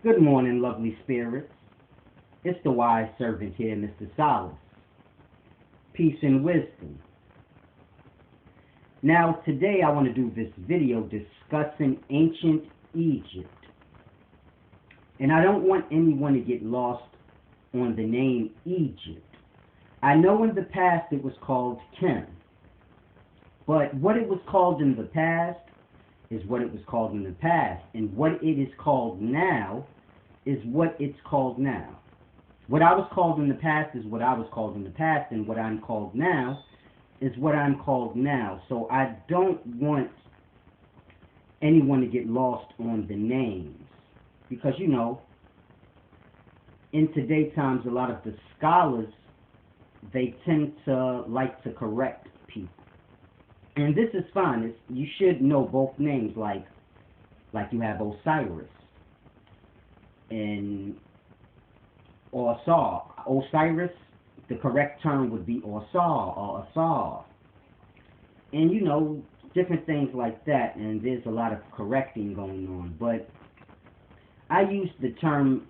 Good morning, lovely spirits. It's the wise servant here, Mr. Solace. Peace and wisdom. Now, today I want to do this video discussing ancient Egypt. And I don't want anyone to get lost on the name Egypt. I know in the past it was called Kim. But what it was called in the past is what it was called in the past. And what it is called now is what it's called now. What I was called in the past is what I was called in the past, and what I'm called now is what I'm called now. So I don't want anyone to get lost on the names. Because, you know, in today's times, a lot of the scholars, they tend to like to correct people. And this is fine. You should know both names, like you have Osiris and Osar. Osiris, the correct term would be Osar or Asar. And, you know, different things like that. And there's a lot of correcting going on. But I use the term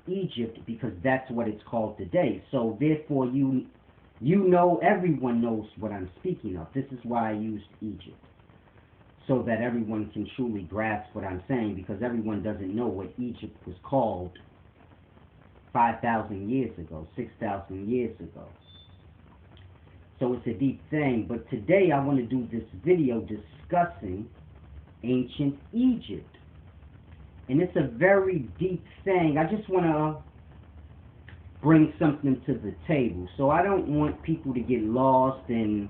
Egypt because that's what it's called today. So therefore you know, everyone knows what I'm speaking of. This is why I used Egypt, so that everyone can truly grasp what I'm saying, because everyone doesn't know what Egypt was called 5,000 years ago, 6,000 years ago. So it's a deep thing. But today I want to do this video discussing ancient Egypt. And it's a very deep thing. I just want to bring something to the table. So I don't want people to get lost and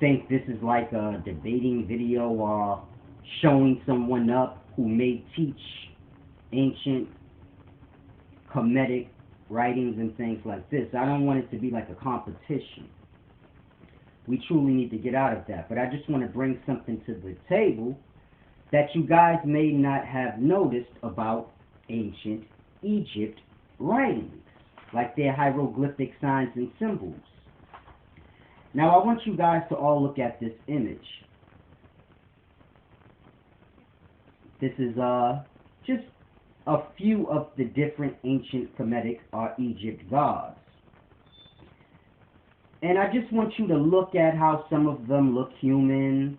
think this is like a debating video or showing someone up who may teach ancient Kemetic writings and things like this. I don't want it to be like a competition. We truly need to get out of that. But I just want to bring something to the table that you guys may not have noticed about ancient Egypt writings, like their hieroglyphic signs and symbols. Now I want you guys to all look at this image. This is just a few of the different ancient Kemetic or Egypt gods. And I just want you to look at how some of them look human,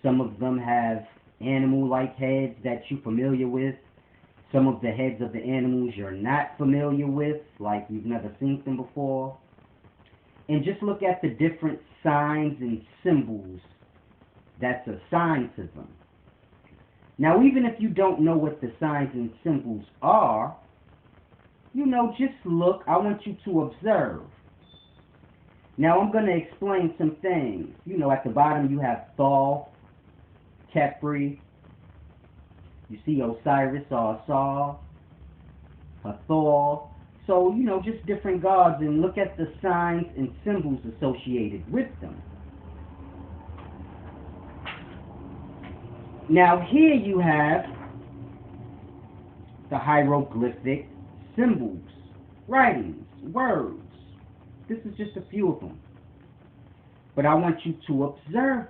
some of them have animal-like heads that you're familiar with. Some of the heads of the animals you're not familiar with, like you've never seen them before. And just look at the different signs and symbols that's assigned to them. Now, even if you don't know what the signs and symbols are, you know, just look. I want you to observe. Now, I'm going to explain some things. You know, at the bottom you have Thoth, Khepri. You see Osiris or Asar, Hathor. So, you know, just different gods, and look at the signs and symbols associated with them. Now, here you have the hieroglyphic symbols, writings, words. This is just a few of them. But I want you to observe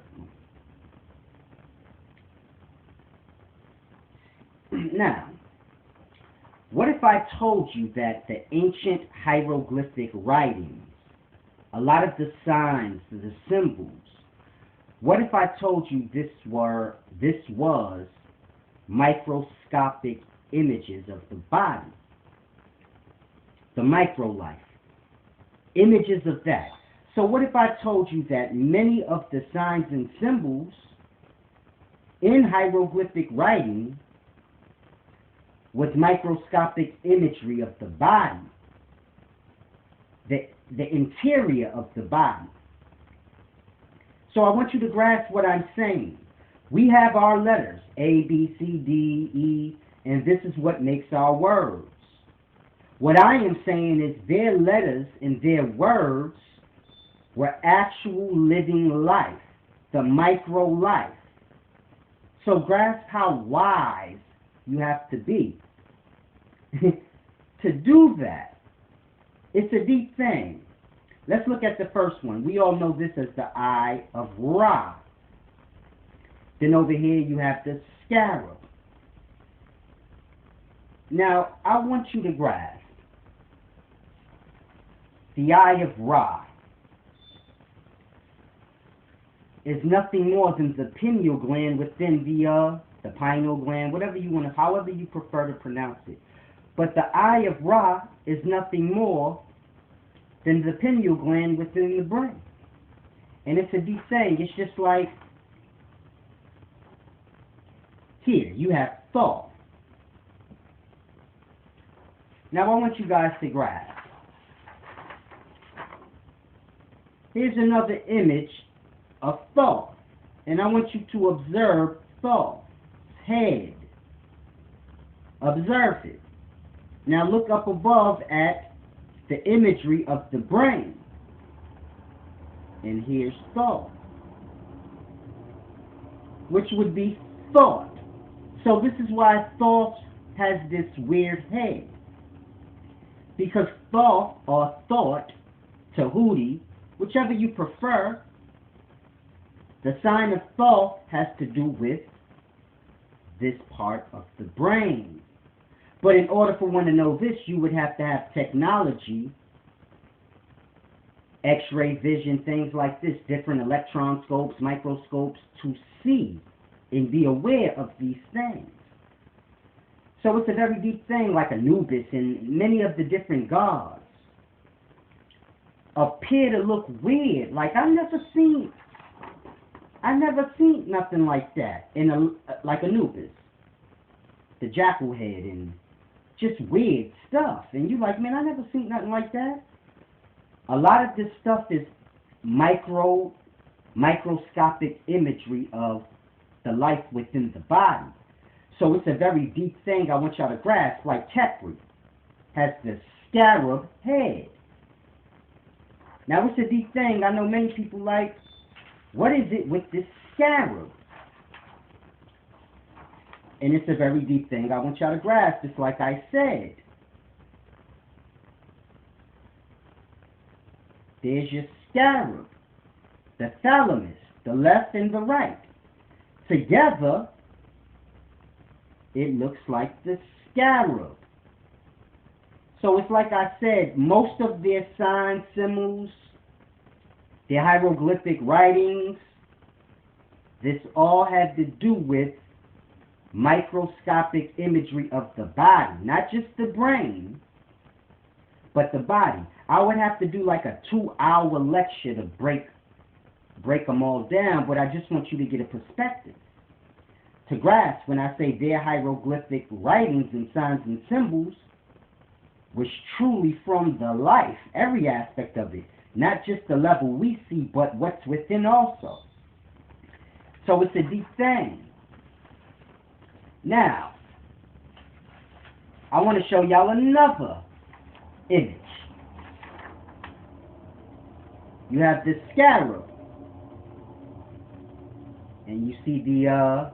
them. Now, what if I told you that the ancient hieroglyphic writings, a lot of the signs, the symbols, what if I told you this was microscopic images of the body, the micro-life, images of that? So what if I told you that many of the signs and symbols in hieroglyphic writing with microscopic imagery of the body, the interior of the body? So I want you to grasp what I'm saying. We have our letters, A, B, C, D, E, and this is what makes our words. What I am saying is their letters and their words were actual living life, the micro-life. So grasp how wise you have to be to do that. It's a deep thing. Let's look at the first one. We all know this as the Eye of Ra. Then over here you have the scarab. Now, I want you to grasp the eye of Ra is nothing more than the pineal gland within the pineal gland, whatever you want to, however you prefer to pronounce it. But the eye of Ra is nothing more than the pineal gland within the brain. And it's a deep thing. It's just like, here, you have thought. Now I want you guys to grasp. Here's another image of thought. And I want you to observe thought. Head. Observe it. Now look up above at the imagery of the brain. And here's thought, which would be thought. So this is why thought has this weird head. Because thought, or thought, Tahuti, whichever you prefer, the sign of thought has to do with this part of the brain. But in order for one to know this, you would have to have technology, X-ray vision, things like this, different electron scopes, microscopes, to see and be aware of these things. So it's a very deep thing, like Anubis and many of the different gods appear to look weird. Like I never seen nothing like that in like Anubis, the jackal head, and just weird stuff. And you like, man, I never seen nothing like that. A lot of this stuff is microscopic imagery of the life within the body. So it's a very deep thing I want y'all to grasp. Like Tepri has the scarab head. Now it's a deep thing. I know many people like, what is it with this scarab? And it's a very deep thing I want y'all to grasp. It's like I said. There's your scarab, the thalamus, the left and the right. Together, it looks like the scarab. So it's like I said, most of their signs, symbols, their hieroglyphic writings, this all had to do with microscopic imagery of the body, not just the brain, but the body. I would have to do like a 2-hour lecture to break them all down, but I just want you to get a perspective, to grasp when I say their hieroglyphic writings and signs and symbols was truly from the life, every aspect of it, not just the level we see, but what's within also. So it's a deep thing. Now, I want to show y'all another image. You have this scarab, and you see the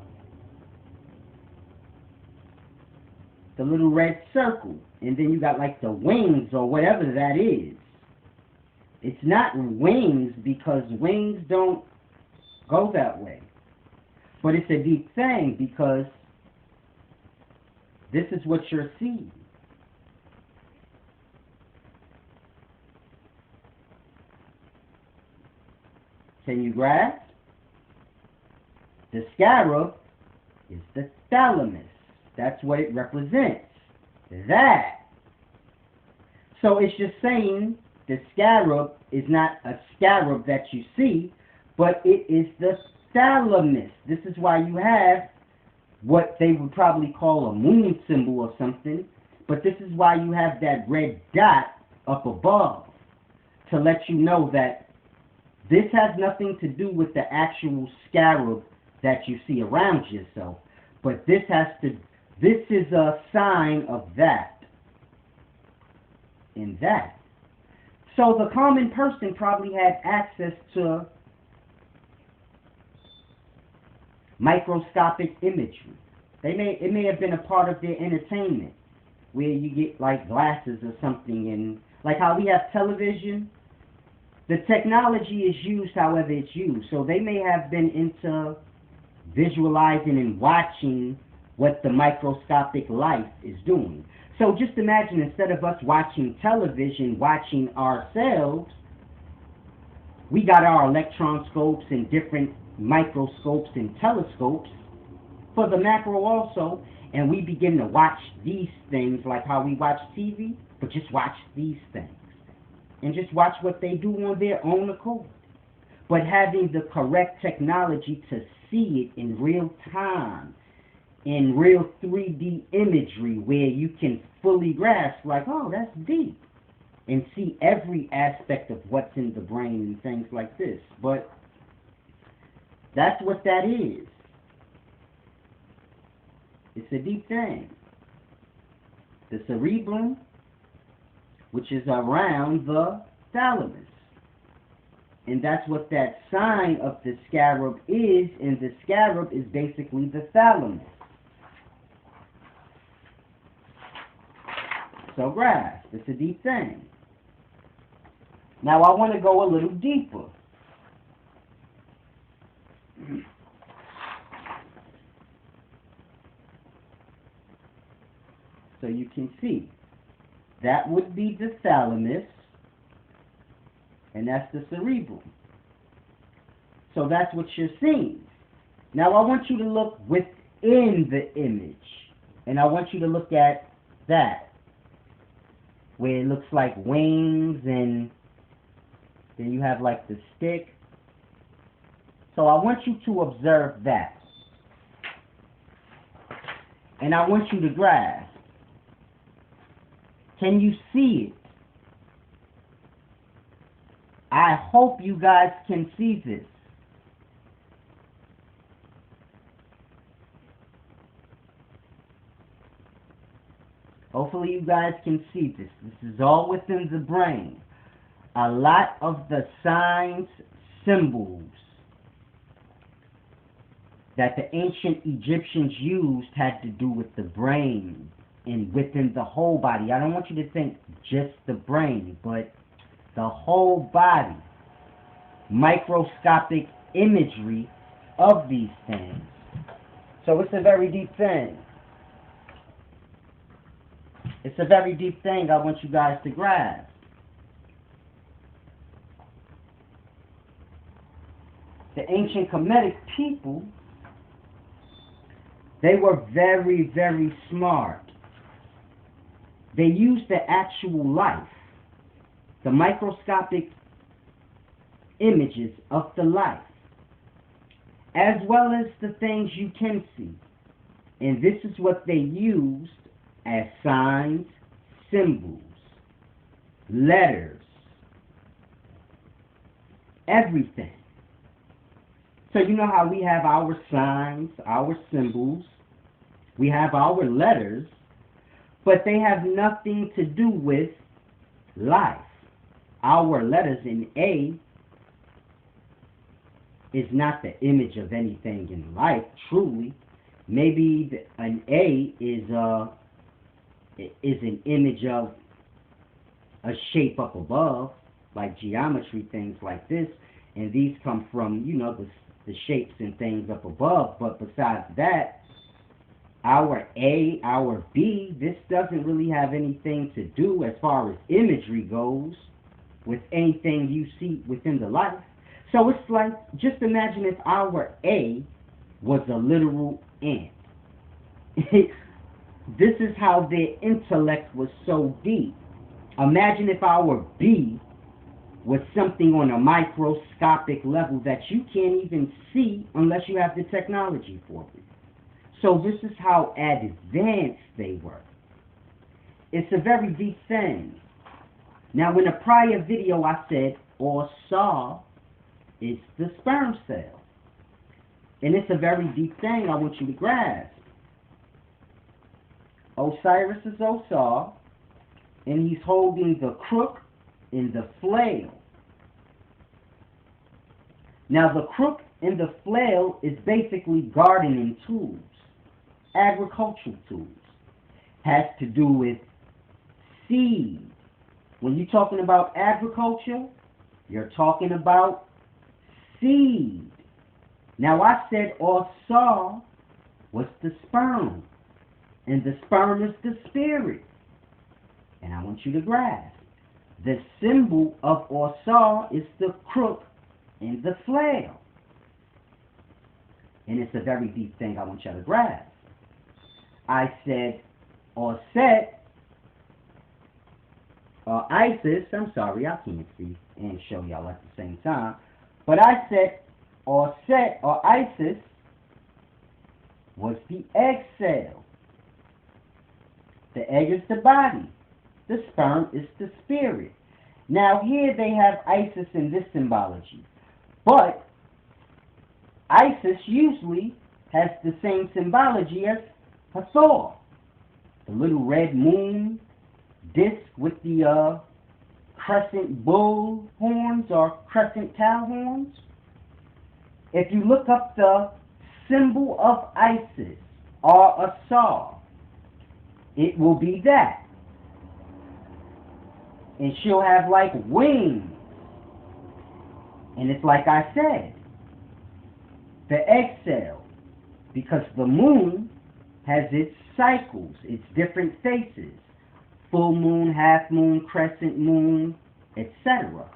little red circle, and then you got like the wings or whatever that is. It's not wings because wings don't go that way, but it's a deep thing because this is what you're seeing. Can you grasp? The scarab is the thalamus. That's what it represents. That. So it's just saying the scarab is not a scarab that you see, but it is the thalamus. This is why you have what they would probably call a moon symbol or something, but this is why you have that red dot up above, to let you know that this has nothing to do with the actual scarab that you see around yourself, but this is a sign of that and that. So the common person probably had access to microscopic imagery. It may have been a part of their entertainment, where you get like glasses or something, and like how we have television, the technology is used however it's used. So they may have been into visualizing and watching what the microscopic life is doing. So just imagine, instead of us watching television, watching ourselves, we got our electron scopes and different microscopes and telescopes for the macro also, and we begin to watch these things like how we watch TV, but just watch these things and just watch what they do on their own accord. But having the correct technology to see it in real time, in real 3D imagery, where you can fully grasp, like, oh, that's deep, and see every aspect of what's in the brain and things like this. But that's what that is. It's a deep thing. The cerebrum, which is around the thalamus. And that's what that sign of the scarab is, and the scarab is basically the thalamus. So grasp, it's a deep thing. Now I want to go a little deeper. So you can see, that would be the thalamus, and that's the cerebrum. So that's what you're seeing. Now I want you to look within the image, and I want you to look at that, where it looks like wings, and then you have like the stick. So I want you to observe that. And I want you to grasp. Can you see it? I hope you guys can see this. Hopefully you guys can see this. This is all within the brain. A lot of the signs, symbols that the ancient Egyptians used had to do with the brain and within the whole body. I don't want you to think just the brain, but the whole body. Microscopic imagery of these things. So it's a very deep thing. It's a very deep thing I want you guys to grasp. The ancient Kemetic people, they were very, very smart. They used the actual life, the microscopic images of the life, as well as the things you can see. And this is what they used as signs, symbols, letters, everything. So you know how we have our signs, our symbols, we have our letters, but they have nothing to do with life. Our letters in A is not the image of anything in life, truly. Maybe an A is an image of a shape up above, like geometry, things like this, and these come from, you know, the shapes and things up above. But besides that, our A, our B, this doesn't really have anything to do, as far as imagery goes, with anything you see within the life. So it's like, just imagine if our A was a literal ant. This is how their intellect was so deep. Imagine if our B was something on a microscopic level that you can't even see unless you have the technology for it. So this is how advanced they were. It's a very deep thing. Now, in a prior video I said, or saw, it's the sperm cell. And it's a very deep thing I want you to grasp. Osiris is Osar, and he's holding the crook and the flail. Now, the crook and the flail is basically gardening tools, agricultural tools. Has to do with seed. When you're talking about agriculture, you're talking about seed. Now I said or saw was the sperm, and the sperm is the spirit. And I want you to grasp. The symbol of or saw is the crook and the flail. And it's a very deep thing I want y'all to grasp. I said or set, or Isis, I'm sorry, I can't see and show y'all at the same time. But I said or set, or Isis, was the egg cell. The egg is the body. The sperm is the spirit. Now here they have Isis in this symbology. But Isis usually has the same symbology as Hathor. The little red moon disc with the crescent bull horns or crescent cow horns. If you look up the symbol of Isis or a saw, it will be that. And she'll have like wings. And it's like I said, the egg cell, because the moon has its cycles, its different phases. Full moon, half moon, crescent moon, etc.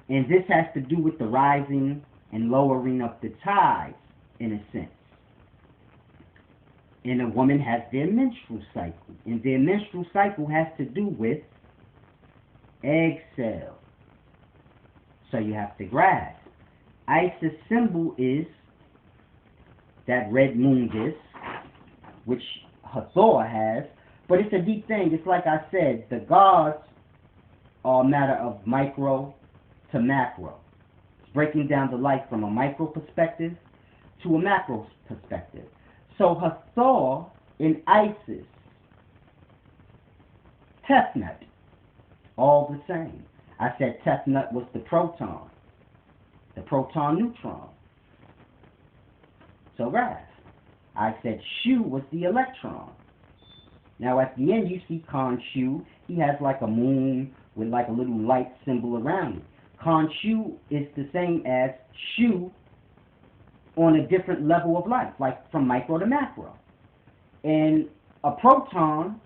And this has to do with the rising and lowering of the tides, in a sense. And a woman has their menstrual cycle. And their menstrual cycle has to do with egg cells. So you have to grasp. Isis symbol is that red moon disc, which Hathor has. But it's a deep thing. It's like I said, the gods are a matter of micro to macro. It's breaking down the life from a micro perspective to a macro perspective. So Hathor in Isis, Tefnut, all the same. I said Tefnut was the proton neutron. So grasp. I said Shu was the electron. Now at the end you see Khonshu. He has like a moon with like a little light symbol around it. Khonshu is the same as Shu on a different level of life, like from micro to macro. And a proton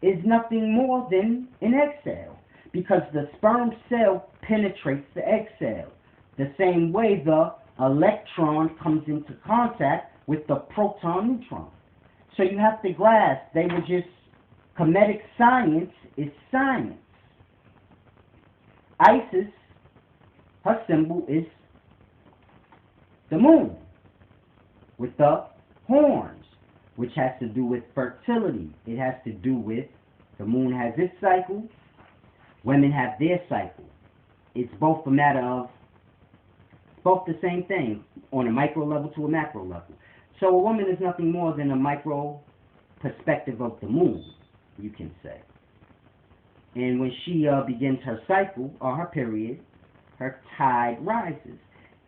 is nothing more than an egg cell, because the sperm cell penetrates the egg cell. The same way the electron comes into contact with the proton neutron. So you have to grasp, they were just, comedic science is science. Isis, her symbol is the moon with the horns, which has to do with fertility. It has to do with the moon has its cycle, women have their cycle. It's both a matter of, both the same thing on a micro level to a macro level. So a woman is nothing more than a micro perspective of the moon, you can say. And when she begins her cycle, or her period, her tide rises.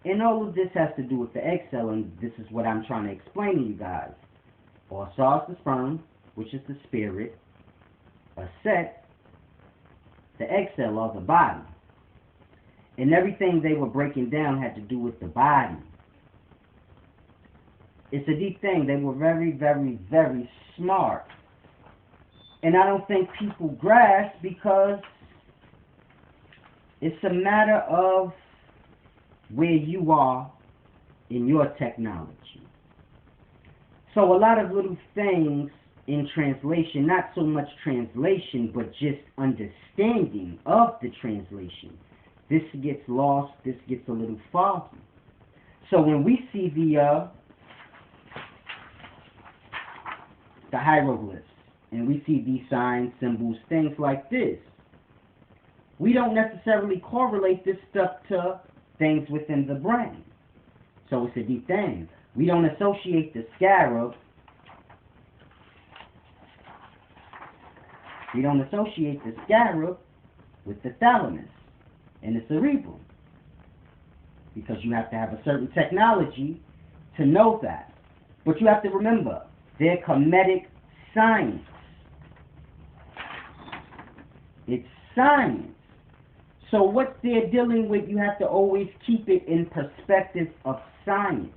And all of this has to do with the egg cell, and this is what I'm trying to explain to you guys. Or saw is the sperm, which is the spirit. A set, the egg cell, or the body. And everything they were breaking down had to do with the body. It's a deep thing. They were very, very, very smart. And I don't think people grasp, because it's a matter of where you are in your technology. So a lot of little things in translation, not so much translation, but just understanding of the translation. This gets lost, this gets a little foggy. So when we see the hieroglyphs, and we see these signs, symbols, things like this, we don't necessarily correlate this stuff to things within the brain. So it's a deep thing. We don't associate the scarab. We don't associate the scarab with the thalamus and the cerebrum, because you have to have a certain technology to know that. But you have to remember, they're comedic science. It's science. So what they're dealing with, you have to always keep it in perspective of science.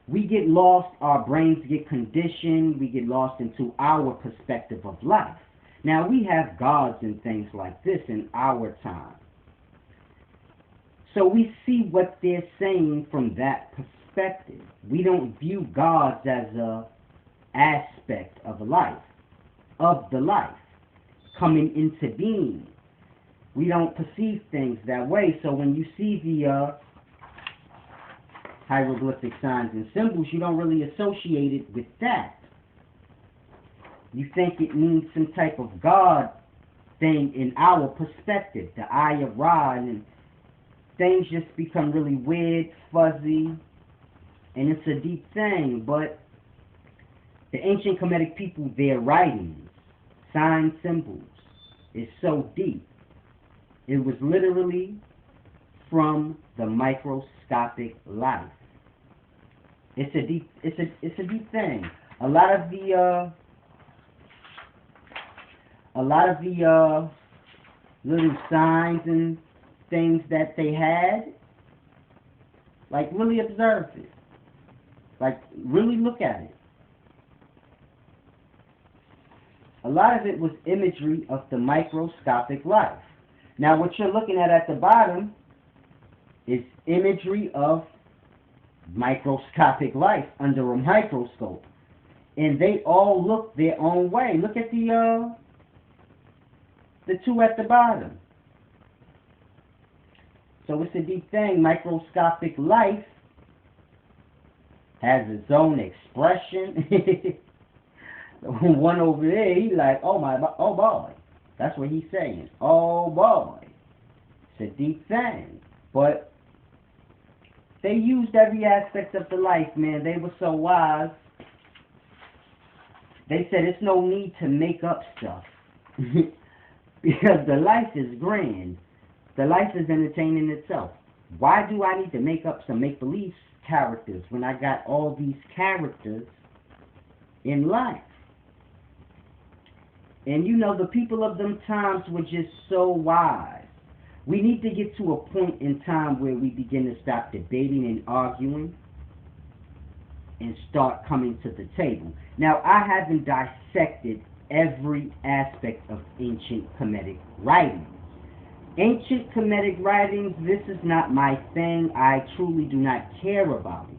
We get lost, our brains get conditioned, we get lost into our perspective of life. Now, we have gods and things like this in our time. So we see what they're saying from that perspective. We don't view gods as a aspect of life, coming into being. We don't perceive things that way. So when you see the hieroglyphic signs and symbols, you don't really associate it with that. You think it means some type of God thing in our perspective, the Eye of Ra, and things just become really weird, fuzzy, and it's a deep thing. But the ancient Kemetic people, their writings, signs, symbols, is so deep. It was literally from the microscopic life. It's a deep thing. A lot of the little signs and things that they had, like, really observe it. Like, really look at it. A lot of it was imagery of the microscopic life. Now, what you're looking at the bottom is imagery of microscopic life under a microscope. And they all look their own way. Look at the two at the bottom. So it's a deep thing. Microscopic life has its own expression. One over there, he like, oh boy. That's what he's saying. Oh boy. It's a deep thing. But they used every aspect of the life, man. They were so wise. They said it's no need to make up stuff. Because the life is grand. The life is entertaining itself. Why do I need to make up some make-believe characters when I got all these characters in life? And you know, the people of them times were just so wise. We need to get to a point in time where we begin to stop debating and arguing and start coming to the table. Now, I haven't dissected every aspect of ancient Kemetic writings. Ancient Kemetic writings, this is not my thing. I truly do not care about it.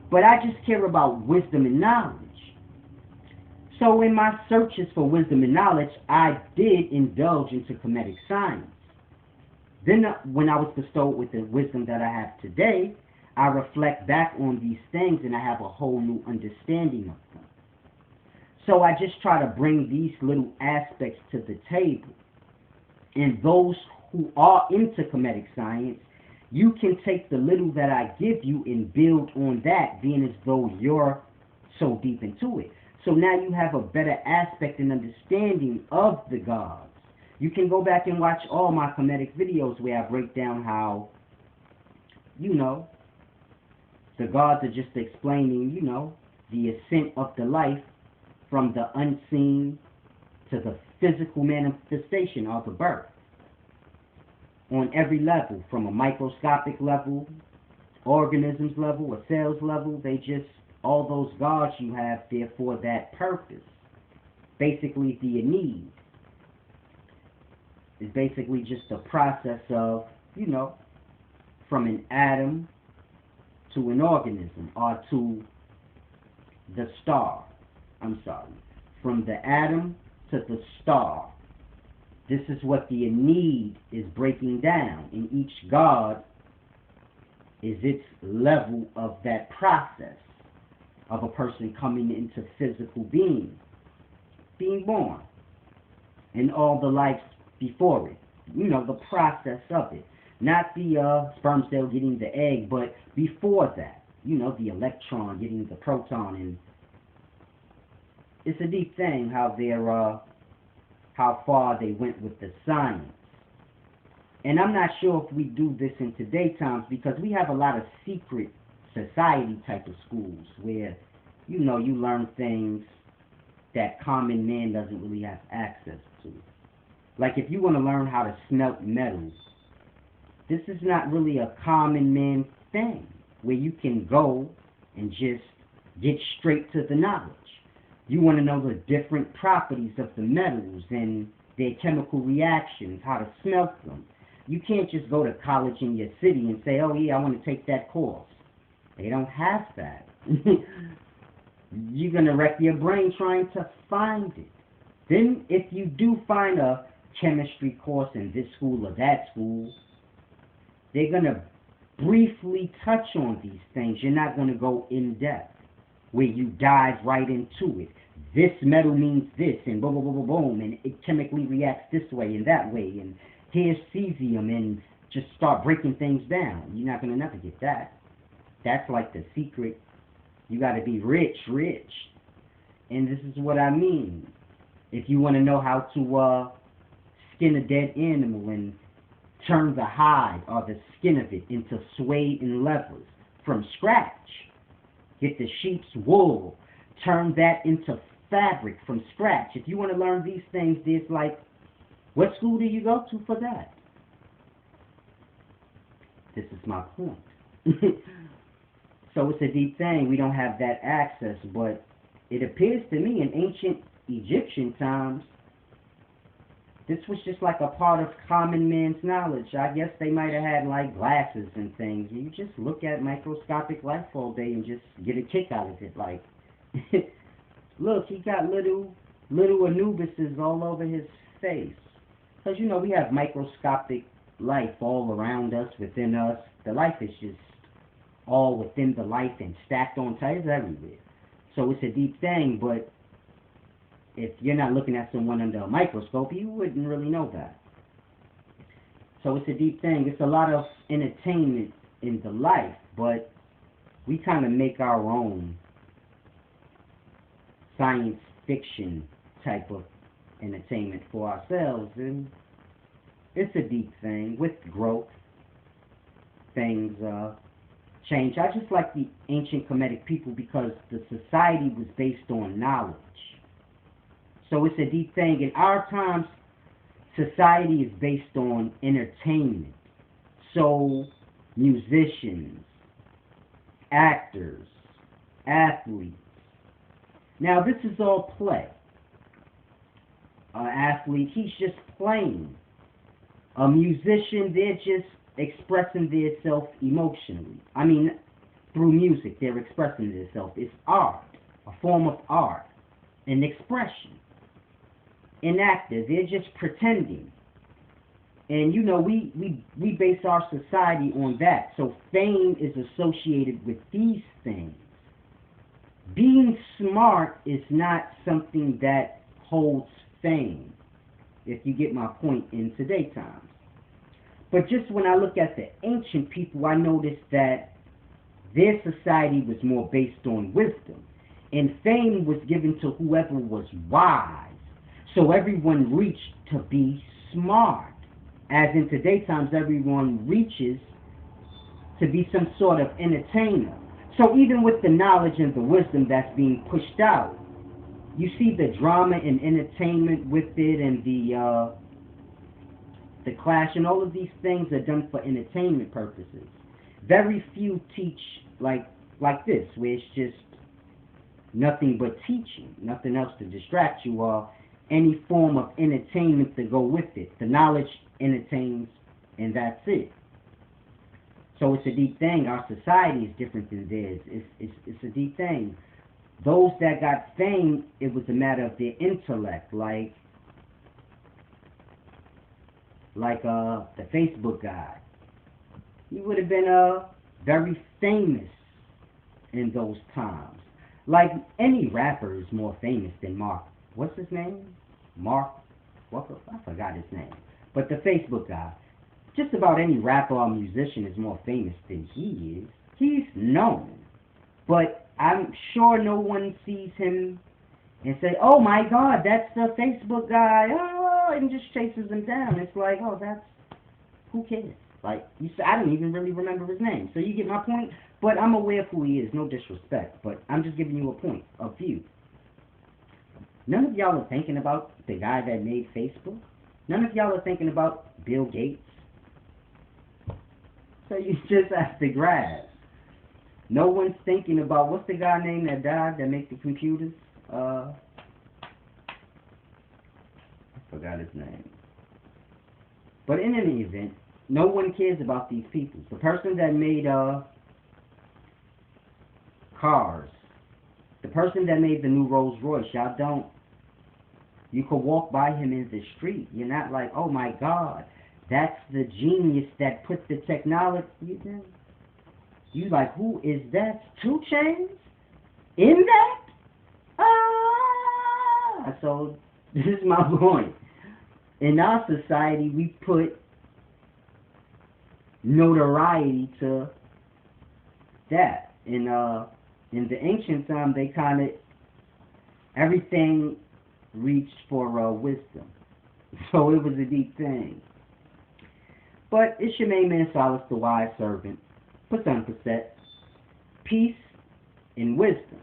But I just care about wisdom and knowledge. So in my searches for wisdom and knowledge, I did indulge into Kemetic science. Then when I was bestowed with the wisdom that I have today, I reflect back on these things and I have a whole new understanding of them. So I just try to bring these little aspects to the table. And those who are into Kemetic science, you can take the little that I give you and build on that, being as though you're so deep into it. So now you have a better aspect and understanding of the gods. You can go back and watch all my Kemetic videos where I break down how, you know, the gods are just explaining, you know, the ascent of the life from the unseen to the physical manifestation of the birth. On every level, from a microscopic level, organisms level, a cells level, they just, all those gods you have there for that purpose. Basically, the need is basically just a process of, you know, from an atom to an organism, or to the star. I'm sorry. From the atom to the star. This is what the need is breaking down. And each god is its level of that process of a person coming into physical being born, and all the lives before it. You know, the process of it. Not the sperm cell getting the egg, but before that. You know, the electron getting the proton. And it's a deep thing how they're, how far they went with the science. And I'm not sure if we do this in today's times, because we have a lot of secret society type of schools where, you know, you learn things that common man doesn't really have access to. Like if you want to learn how to smelt metals, this is not really a common man thing. where you can go and just get straight to the knowledge. You want to know the different properties of the metals and their chemical reactions, how to smelt them. You can't just go to college in your city and say, oh yeah, I want to take that course. They don't have that. You're going to wreck your brain trying to find it. Then if you do find a chemistry course in this school or that school, they're going to briefly touch on these things. You're not going to go in depth where you dive right into it. This metal means this, and boom, boom, boom, boom, boom, and it chemically reacts this way and that way, and here's cesium, and just start breaking things down. You're not going to never get that. That's like the secret. You got to be rich. And this is what I mean. If you want to know how to skin a dead animal and turn the hide or the skin of it into suede and leathers from scratch, get the sheep's wool, turn that into fabric from scratch. If you want to learn these things, there's like, what school do you go to for that? This is my point. So it's a deep thing. We don't have that access, but it appears to me in ancient Egyptian times, this was just like a part of common man's knowledge. I guess they might have had like glasses and things. You just look at microscopic life all day and just get a kick out of it. Like, look, he got little Anubises all over his face. Because, you know, we have microscopic life all around us, within us. The life is just all within the life and stacked on tiles everywhere. So it's a deep thing, but if you're not looking at someone under a microscope, you wouldn't really know that. So it's a deep thing. It's a lot of entertainment in the life, but we kind of make our own science fiction type of entertainment for ourselves, and it's a deep thing. With growth, things change. I just like the ancient Kemetic people because the society was based on knowledge. So it's a deep thing. In our times, society is based on entertainment. So musicians, actors, athletes. Now this is all play. An athlete, he's just playing. A musician, they're just expressing themselves emotionally. I mean, through music, they're expressing themselves. It's art, a form of art, an expression. An actor, they're just pretending. And you know, we base our society on that. So fame is associated with these things. Being smart is not something that holds fame, if you get my point, in today's times. But just when I look at the ancient people, I noticed that their society was more based on wisdom. And fame was given to whoever was wise. So everyone reached to be smart. As in today's times, everyone reaches to be some sort of entertainer. So even with the knowledge and the wisdom that's being pushed out, you see the drama and entertainment with it, and the clash, and all of these things are done for entertainment purposes. Very few teach like this, where it's just nothing but teaching, nothing else to distract you, or any form of entertainment to go with it. The knowledge entertains, and that's it. So it's a deep thing. Our society is different than theirs. It's a deep thing. Those that got fame, it was a matter of their intellect, like the Facebook guy. He would have been very famous in those times. Like any rapper is more famous than Mark. What's his name? Mark? What? I forgot his name. But the Facebook guy. Just about any rapper or musician is more famous than he is. He's known. But I'm sure no one sees him and say, oh my God, that's the Facebook guy. Oh, and just chases him down. It's like, oh, who cares? Like, I don't even really remember his name. So you get my point? But I'm aware of who he is. No disrespect. But I'm just giving you a point of view. None of y'all are thinking about the guy that made Facebook. None of y'all are thinking about Bill Gates. So you just have to grasp. No one's thinking about, what's the guy name that died that make the computers? I forgot his name. But in any event, no one cares about these people. The person that made cars, the person that made the new Rolls Royce, y'all don't, you could walk by him in the street. You're not like, oh my God, that's the genius that put the technology in. You like, who is that? 2 Chainz? In that? Ah! So, this is my point. In our society, we put notoriety to that. In the ancient time, they kind of, everything reached for wisdom. So it was a deep thing. But it's your main man, Solace, the wise servant. Personified. Peace and wisdom.